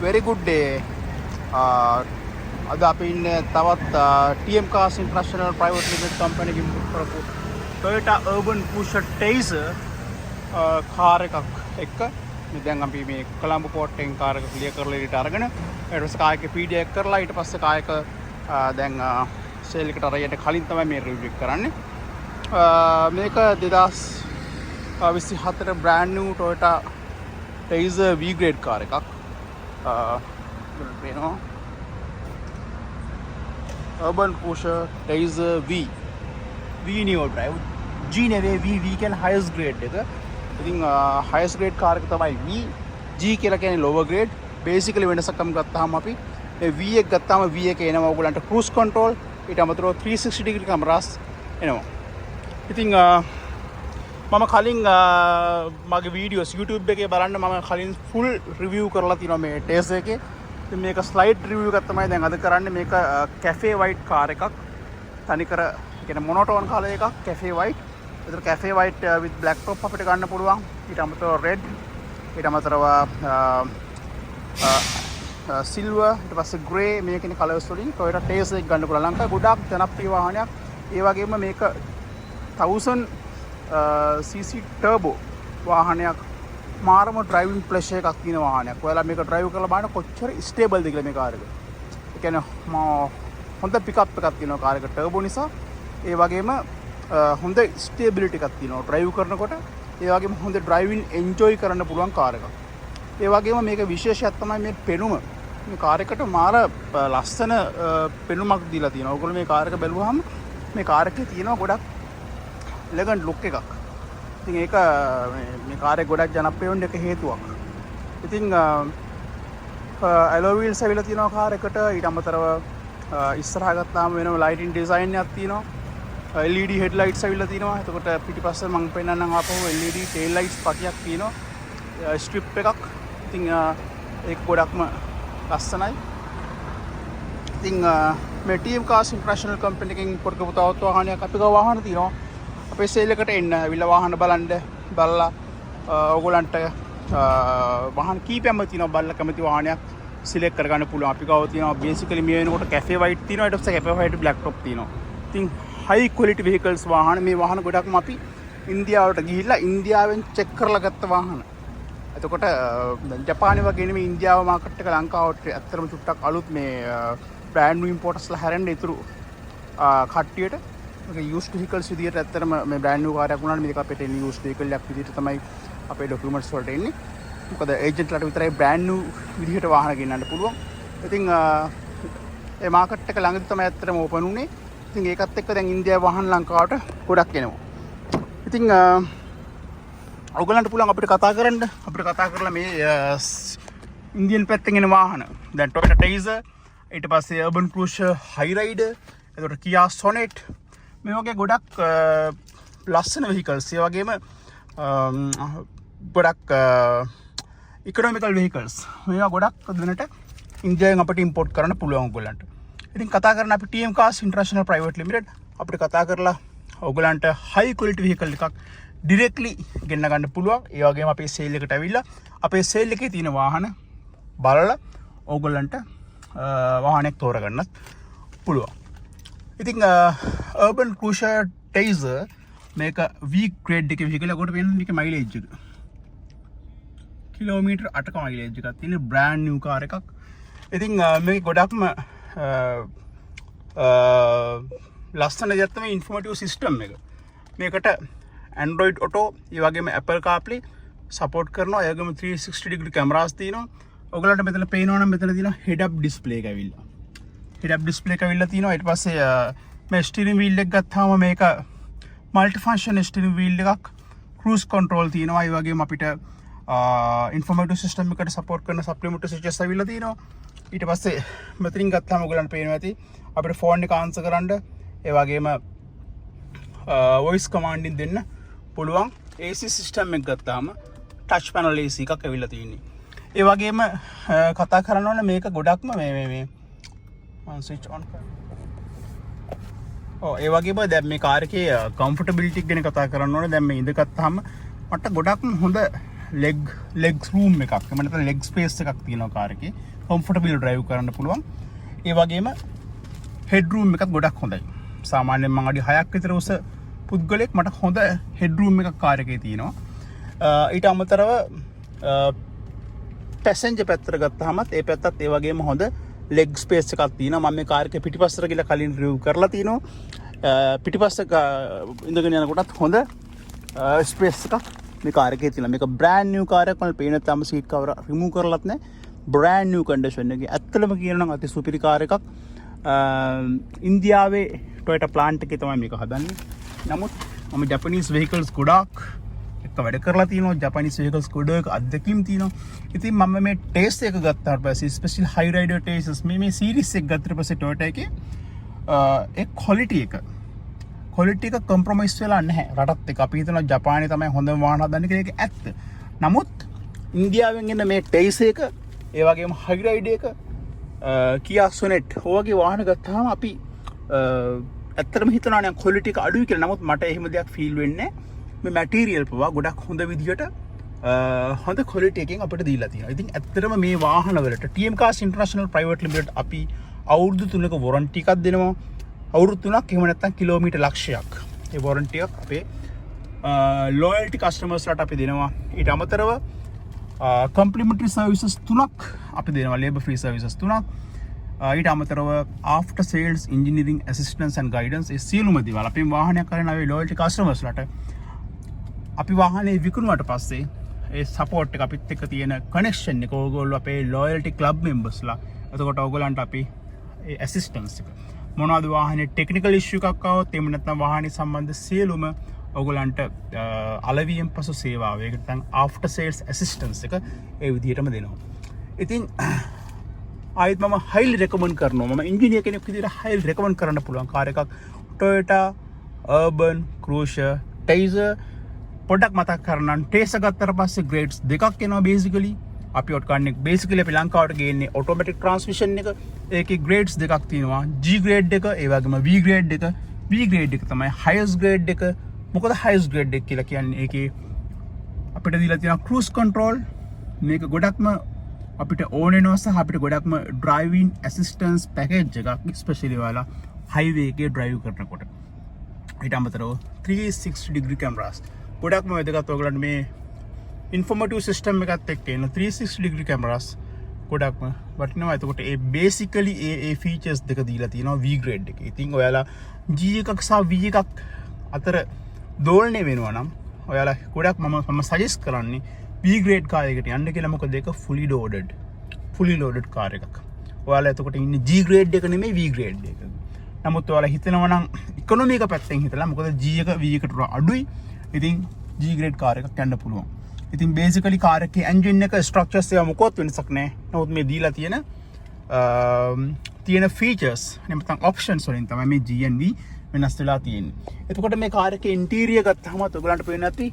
very good day. අද අපි ඉන්නේ තවත් TM Cars International Private Limited company එකකින් කරපු Toyota Urban Cruiser Taizer car එකක් එක්ක දැන් අපි මේ කොළඹ පෝට් එකෙන් කාර් එක ක්ලියර් කරලා ඊට අරගෙන ඊට පස්සේ කාර් එක PD එක කරලා ඊට පස්සේ කාර් එක දැන් සේල් එකට අරයට කලින් තමයි මේ රිවිව් එක කරන්නේ. මේක 2024 brand new Toyota Taizer V grade car එකක්. Urban Cruiser Taizer V Neo Drive G නෙවෙයි V කියන්නේ highest grade එක. ඉතින් highest grade කාර් එක තමයි V. G කියලා කියන්නේ lower grade. basically වෙනසක්ම ගත්තාම අපි මේ V එක ගත්තාම V එක එනවා ඔයගලන්ට cruise control ඊට අමතරව 360 degree cameras එනවා. ඉතින් මම කලින් මගේ වීඩියෝස් YouTube එකේ බලන්න මම කලින් full review කරලා තියෙනවා මේ Taizer එකේ. ඉතින් මේක slide review එකක් තමයි දැන් අද කරන්නේ. මේක cafe white කාර් එකක්. තනිකර කියන්නේ monotone color එකක් cafe white. ඒතර cafe white with black top අපිට ගන්න පුළුවන්. ඊට අමතරව red ඊට අමතරව silver ඊට පස්සේ grey මේ කියන කලර්ස් වලින් Toyota Taizer එක ගන්න පුළුවන්. ලංකාවේ ගොඩාක් ජනප්‍රිය වාහනයක්. ඒ වගේම මේක 1000 cc turbo වාහනයක්. මාරම ඩ්‍රයිවිං ප්ලෙෂර් එකක් තියෙන වාහනයක්. ඔයාලා මේක ඩ්‍රයිව් කරලා බලන්න කොච්චර ස්ටේබල්ද කියලා මේ කාර් එක. ඒ කියන්නේ හොඳ පිකප් එකක් තියෙනවා කාර් එක ටර්බෝ නිසා. ඒ වගේම හොඳ ස්ටේබිලිටි එකක් තියෙනවා ඩ්‍රයිව් කරනකොට. ඒ වගේම හොඳ ඩ්‍රයිවිං එන්ජොයි කරන්න පුළුවන් කාර් එකක්. ඒ වගේම මේක විශේෂයක් තමයි මේ පෙනුම. මේ කාර් එකට මාර ලස්සන පෙනුමක් දීලා තියෙනවා. ඔයගොල්ලෝ මේ කාර් එක බැලුවාම මේ කාර් එකේ තියෙනවා ගොඩක් එලගන්ට් ලුක් එකක්. ඉතින් ඒක මේ කාර් එක ගොඩක් ජනප්‍රිය වෙන්න එක හේතුවක්. ඉතින් alloy wheels ඇවිල්ලා තියෙනවා කාර් එකට. ඊට අමතරව ඉස්සරහා ගත්තාම වෙනම lighting design එකක් තියෙනවා. LED headlights ඇවිල්ලා තියෙනවා. එතකොට පිටිපස්සේ මම පෙන්නන්නම් ආපහු LED tail lights පටියක් තියෙනවා. strip එකක්. ඉතින් ඒක ගොඩක්ම ලස්සනයි. ඉතින් මේ TM Cars International Company එකෙන් පොරකපු තවත් වාහනයක් අපි ගාව වාහන තියෙනවා. අපේ සේල් එකට එන්න ඇවිල්ලා වාහන බලලා ඕගොල්ලන්ට වාහන කීපයක්ම තියෙනවා. බලලා කැමති වාහනයක් සිලෙක්ට් කරගන්න පුළුවන්. අපි ගාව තියෙනවා basically මේ වෙනකොට cafe white තියෙනවා. ඊට පස්සේ cafe white black top තියෙනවා. ඉතින් high quality vehicles වාහන මේ වාහන ගොඩක්ම අපි ඉන්දියාවට ගිහිල්ලා ඉන්දියාවෙන් චෙක් කරලා ගත්ත වාහන. එතකොට ජපානයේ වගේ නෙමෙයි ඉන්දියාව මාකට් එක ලංකාවට ඇත්තටම චුට්ටක් අලුත් මේ brand new importersලා හැරෙන්න ඉතුරු කට්ටියට මේක used vehicles විදියට ඇත්තටම මේ brand new කාර්යයක් වුණාට මේක අපිට එන්නේ used vehicle එකක් විදියට තමයි අපේ documents වලට එන්නේ. මොකද ඒජන්ට්ලාට විතරයි brand new විදියට වාහන ගෙන්නන්න පුළුවන්. ඉතින් ඒ මාකට් එක ළඟදී තමයි ඇත්තටම open උනේ. ඉතින් ඒකත් එක්ක දැන් ඉන්දියාවේ වාහන ලංකාවට ගොඩක් එනවා. ඉතින් ඔයගලන්ට පුළුවන් අපිට කතා කරන්න. අපිට කතා කරලා මේ ඉන්දියන් පැත්තෙන් එන වාහන. දැන් Toyota Taizer, ඊට පස්සේ Urban Cruiser Hyrider, එතකොට Kia Sonet මේ වගේ ගොඩක් ලස්සන vehicles. ඒ වගේම ගොඩක් economical vehicles. මේවා ගොඩක් දෙනට ඉන්දියාවෙන් අපිට import කරන්න පුළුවන් ඔයගලන්ට. ඉතින් කතා කරන අපි TM Cars International Private Limited අපිට කතා කරලා ඔයගලන්ට high quality vehicle එකක් directly ගෙන්න ගන්න පුළුවන්. ඒ වගේම අපේ sale එකට ඇවිල්ලා අපේ sale එකේ තියෙන වාහන බලලා ඔයගලන්ට වාහනයක් තෝරගන්නත් පුළුවන්. ඉතින් Urban Cruiser Taizer මේක V grade එකේ vehicle එකකට වෙන මේක mileage එක. කිලෝමීටර් 8ක mileage එකක් තියෙන brand new car එකක්. ඉතින් මේක ගොඩක්ම ලස්සන දෙයක් තමයි informative system එක. මේකට Android Auto ඒ වගේම Apple CarPlay support කරනවා. ඒ වගේම 360 degree cameras තියෙනවා. ඔයගලන්ට මෙතන පේනවා නම් මෙතන තියෙනවා head up display එක ඇවිල්ලා. head up display එක ඇවිල්ලා තියෙනවා. ඊට පස්සේ මේ steering wheel එක ගත්තාම මේක multi function steering wheel එකක්. cruise control තියෙනවා. ඒ වගේම අපිට informative system එකට support කරන supplementary switches ඇවිල්ලා තියෙනවා. ඊට පස්සේ මෙතනින් ගත්තාම ඔයගලන්ට පේනවා ඇති අපිට phone එක answer කරන්න ඒ වගේම voice commanding දෙන්න පුළුවන්. AC system එක ගත්තාම touch panel AC එකක් ඇවිල්ලා තියෙන්නේ. ඒ වගේම කතා කරන්න ඕනේ මේක ගොඩක්ම මේ switch on කරන්න. ඒ වගේම දැන් මේ කාර් එකේ කම්ෆර්ටබිලිටි ගැන කතා කරන්න ඕනේ. දැන් මේ ඉඳගත්තාම මට ගොඩක්ම හොඳ ලෙග් රූම් එකක්. එහෙම නැත්නම් ලෙග් ස්පේස් එකක් තියෙනවා කාර් එකේ. කම්ෆර්ටබල් ඩ්‍රයිව් කරන්න පුළුවන්. ඒ වගේම හෙඩ් රූම් එකත් ගොඩක් හොඳයි. සාමාන්‍යයෙන් මම අඩි 6ක් විතර උස පුද්ගලෙක් මට හොඳ හෙඩ් රූම් එකක් කාර් එකේ තියෙනවා. ඊට අමතරව පැසෙන්ජර් පැත්තට ගත්තාමත් ඒ පැත්තත් ඒ වගේම හොඳ ලෙග් ස්පේස් එකක් තියෙනවා. මම මේ කාර් එකේ පිටිපස්සට ගිහලා කලින් රිවිව් කරලා තිනවා. පිටිපස්ස ඉඳගෙන යනකොටත් හොඳ ස්පේස් එකක් මේ කාර් එකේ තියෙනවා. මේක බ්‍රෑන්ඩ් නිව් කාර් එකක්. මම පේන තාම සීට් කවර රිමූව් කරලත් නැහැ. බ්‍රෑන්ඩ් නිව් කන්ඩිෂන් එකේ. ඇත්තටම කියනවා නම් අති සුපිරි කාර් එකක්. ඉන්දියාවේ Toyota plant එකේ තමයි මේක හදන්නේ. නමුත් මම ජපනීස් vehicles ගොඩාක් එක වැඩ කරලා තියෙනවා. ජපනීස් vehicles ගොඩක් අත්දැකීම් තියෙනවා. ඉතින් මම මේ ටේස්ට් එක ගත්තාට පස්සේ ස්පෙෂල් හයි රයිඩර් ටේස්ට්ස් මේ සීරීස් එක ගත්තට පස්සේ Toyota එකේ ඒ ක්වොලිටි එක කොම්ප්‍රොමයිස් වෙලා නැහැ. රටත් එක්ක අපි හිතනවා ජපානයේ තමයි හොඳම වාහන හදන්නේ කියලා. ඒක ඇත්ත. නමුත් ඉන්දියාවෙන් එන මේ ටේස් එක ඒ වගේම හයි රයිඩ් එක Kia Sonet ඔයගේ වාහන ගත්තාම අපි ඇත්තටම හිතනවා නම් ක්වොලිටි එක අඩුයි කියලා. නමුත් මට එහෙම දෙයක් ෆීල් වෙන්නේ නැහැ. මේ මැටීරියල් පවා ගොඩක් හොඳ විදිහට හොඳ ක්වොලිටි එකකින් අපිට දීලා තියෙනවා. ඉතින් ඇත්තටම මේ වාහන වලට TM Cars International Private Limited අපි අවුරුදු 3ක වොරන්ටි එකක් දෙනවා. අවුරුදු 3ක් එහෙම නැත්නම් කිලෝමීටර් ලක්ෂයක්. ඒ වොරන්ටි එක අපේ ලොයල්ටි කස්ටමර්ස්ලාට අපි දෙනවා. ඊට අමතරව කම්ප්ලිමන්ටරි සර්විසස් 3ක් අපි දෙනවා. ලේබර් ෆ්‍රී සර්විසස් 3ක්. ඊට අමතරව after sales engineering assistance and guidance ඒ සියලුම දේවල් අපි වාහනයක් කරන අපේ ලොයල්ටි කස්ටමර්ස්ලාට අපි වාහනේ විකුණුවාට පස්සේ ඒ සපෝට් එක අපිත් එක්ක තියෙන කනෙක්ෂන් එක ඕගොල්ලෝ අපේ ලොයල්ටි ක්ලබ් මෙම්බර්ස්ලා. එතකොට ඕගොල්ලන්ට අපි ඒ ඇසිස්ටන්ස් එක මොනවද වාහනේ ටෙක්නිකල් ඉෂුව එකක් ආවොත් එහෙම නැත්නම් වාහනේ සම්බන්ධ සියලුම ඔයගලන්ට අලවියෙන් පසු සේවාව ඒක නැත්නම් ආෆ්ටර් සේල්ස් ඇසිස්ටන්ස් එක ඒ විදිහටම දෙනවා. ඉතින් ආයෙත් මම හයිලි රෙකමන්ඩ් කරනවා. මම ඉන්ජිනියර් කෙනෙක් විදිහට හයිලි රෙකමන්ඩ් කරන්න පුළුවන් කාර් එකක් Toyota Urban Cruiser Taizer. පොඩ්ඩක් මතක් කරනම් Taizer ගත්තට පස්සේ ග්‍රේඩ්ස් දෙකක් එනවා බේසිකලි. අපි ඔට් කන්නේ බේසිකලි අපි ලංකාවට ගේන්නේ ඔටෝමැටික් ට්‍රාන්ස්මිෂන් එක. ඒකේ ග්‍රේඩ්ස් දෙකක් තියෙනවා. G ග්‍රේඩ් එක ඒ වගේම V ග්‍රේඩ් එක. V ග්‍රේඩ් එක තමයි highest grade එක. මොකද highest grade එක කියලා කියන්නේ ඒකේ අපිට දීලා තියෙන cruise control මේක ගොඩක්ම අපිට ඕන වෙනවා සහ අපිට ගොඩක්ම driving assistance package එකක් ස්පෙෂලි ඔයාලා highway එකේ drive කරනකොට. ඊට අමතරව 360 degree cameras ගොඩක්ම වැදගත්. ඔයගලන්ට මේ informative system එකත් එක්ක එන 360 degree cameras ගොඩක්ම වටිනවා. එතකොට ඒ basically ඒ features දෙක දීලා තියෙනවා V grade එකේ. ඉතින් ඔයාලා G එකක් සහ V එකක් අතර දෝලණය වෙනවා නම් ඔයාලා ගොඩක් මම සජෙස්ට් කරන්නේ V grade කාර් එකකට යන්න කියලා. මොකද ඒක fully loaded කාර් එකක්. ඔයාලා එතකොට ඉන්නේ G grade එක නෙමෙයි V grade එක. නමුත් ඔයාලා හිතනවා නම් ඉකොනොමි එක පැත්තෙන් හිතලා මොකද G එක V එකට අඩුයි. ඉතින් G grade කාර් එකක් යන්න පුළුවන්. ඉතින් බේසිකලි කාර් එකේ එන්ජින් එක ස්ට්‍රක්චර්ස් ඒවා මොකොත් වෙනසක් නැහැ. නමුත් මේ දීලා තියෙන ෆීචර්ස් නැත්නම් ඔප්ෂන්ස් වලින් තමයි මේ G and V වෙනස් වෙලා තියෙන්නේ. එතකොට මේ කාර් එකේ ඉන්ටීරියර් ගත්තාම ඔයගලන්ට පේන්නේ නැති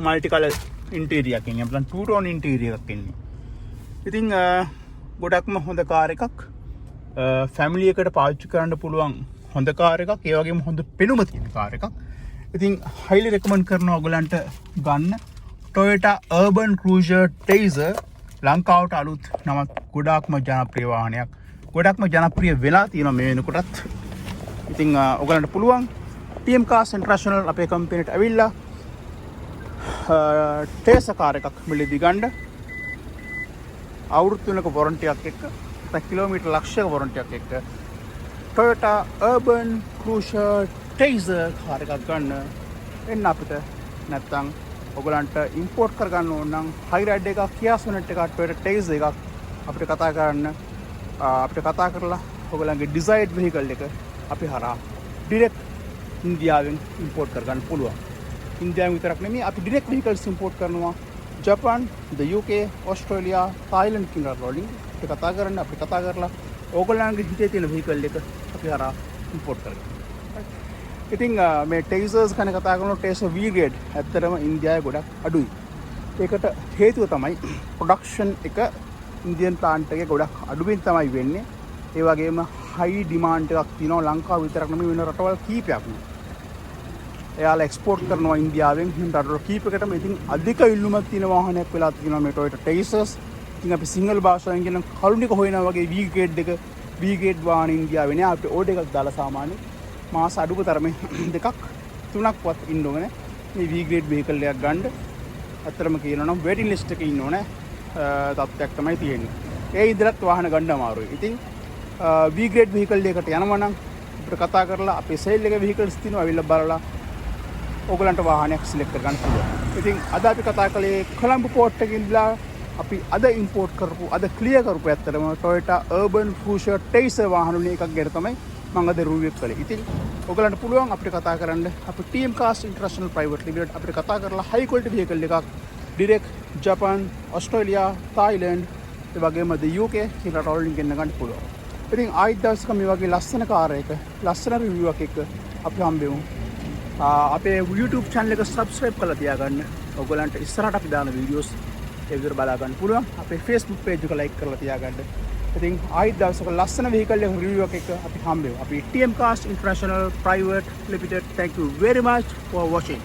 මල්ටි කලර් ඉන්ටීරියර් එකක් ඉන්නේ. අපලන් ටූ ටෝන් ඉන්ටීරියර් එකක් ඉන්නේ. ඉතින් ගොඩක්ම හොඳ කාර් එකක්. ෆැමිලි එකට පාවිච්චි කරන්න පුළුවන් හොඳ කාර් එකක්. ඒ වගේම හොඳ පෙනුම තියෙන කාර් එකක්. ඉතින් highly recommend කරනවා ඔයගලන්ට ගන්න Toyota Urban Cruiser Taizer. ලංකාවට අලුත් නමත් ගොඩාක්ම ජනප්‍රිය වාහනයක්. ගොඩක්ම ජනප්‍රිය වෙලා තියෙනවා මේ වෙනකොටත්. ඉතින් ඔයගලන්ට පුළුවන් TM Cars International අපේ කම්පැනිට ඇවිල්ලා Taizer කාර් එකක් මිලදී ගන්න. අවුරුදු 3ක වොරන්ටි එකක් එක්ක කිලෝමීටර් ලක්ෂයක වොරන්ටි එකක් එක්ක Toyota Urban Cruiser Taizer car එකක් ගන්න එන්න අපිට. නැත්තම් ඔයගලන්ට ඉම්පෝට් කරගන්න ඕන නම් හයි රයිඩ් එකක් Kia Sonet එකක් Toyota Taizer එකක් අපිට කතා කරන්න. අපිට කතා කරලා ඔයගලන්ගේ ඩිසයිර්ඩ් වෙහිකල් එක අපි හරහා ඩිරෙක්ට් ඉන්දියාවෙන් ඉම්පෝට් කරගන්න පුළුවන්. ඉන්දියාවෙන් විතරක් නෙමෙයි අපි ඩිරෙක්ට් වෙහිකල්ස් ඉම්පෝට් කරනවා Japan, the UK, Australia, Thailand කියන රටවලින්. අපි කතා කරන්න අපි කතා කරලා ඕගොල්ලන්ගේ හිතේ තියෙන වෙහිකල් එක අපි හරහා ඉම්පෝට් කරගන්නවා. ඉතින් මේ Taizers ගැන කතා කරනකොට Taizer V grade ඇත්තටම ඉන්දියාවේ ගොඩක් අඩුයි. ඒකට හේතුව තමයි ප්‍රොඩක්ෂන් එක ඉන්දියන් ප්ලාන්ට් එකේ ගොඩක් අඩුවෙන් තමයි වෙන්නේ. ඒ වගේම හයි ඩිමාන්ඩ් එකක් තියෙනවා ලංකාව විතරක් නෙමෙයි වෙන රටවල් කීපයක්ම. එයාලා එක්ස්පෝර්ට් කරනවා ඉන්දියාවෙන්. හිම රටවල් කීපයකටම ඉතින් අධික ඉල්ලුමක් තියෙන වාහනයක් වෙලා තියෙනවා මේ Toyota Tacers. ඉතින් අපි සිංහල භාෂාවෙන් කියන කලුනික හොයනා වගේ V grade එක V grade වාහන ඉන්දියාවේ නෑ. අපිට ඕඩර් එකක් දාලා සාමාන්‍ය මාස අඩුක තරමේ දෙකක් තුනක්වත් ඉන්න ඕනේ මේ V grade vehicle එකක් ගන්න. අතරම කියනවා නම් waiting list එකේ ඉන්න ඕනේ තත්ත්වයක් තමයි තියෙන්නේ. ඒ ඉදලත් වාහන ගන්න අමාරුයි. ඉතින් V grade vehicle එකකට යනවා නම් අපිට කතා කරලා අපේ sale එකේ vehicles තියෙනවා අවිල්ල බලලා ඕගලන්ට වාහනයක් සිලෙක්ට් කරගන්න පුළුවන්. ඉතින් අද අපි කතා කළේ කොළඹ පෝට් එකේ ඉඳලා අපි අද ඉම්පෝර්ට් කරපු අද ක්ලියර් කරපු ඇත්තටම Toyota Urban Cruiser Tracer වාහන වලින් එකක් ගැන තමයි මම අද රිවිව් එක කළේ. ඉතින් ඔයගලන්ට පුළුවන් අපිට කතා කරන්න අපි TM Cars International Private Limited අපිට කතා කරලා high quality vehicle එකක් direct Japan, Australia, Thailand ඒ වගේම the UK කියන රටවල් වලින් ගෙන්න ගන්න පුළුවන්. ඉතින් ආයිත් දවසක මේ වගේ ලස්සන කාර් එක ලස්සන රිවිව් එකක් එක්ක අපි හම්බෙමු. අපේ YouTube channel එක subscribe කරලා තියාගන්න. ඔයගලන්ට ඉස්සරහට අපි දාන වීඩියෝස් ඒ විදිහට බලා ගන්න පුළුවන්. අපේ Facebook page එක like කරලා තියාගන්න. ඉතින් ආයිත් දවසක ලස්සන vehicle එක review එකක් අපි හම්බෙමු. අපි TM Cars International Private Limited. Thank you very much for watching.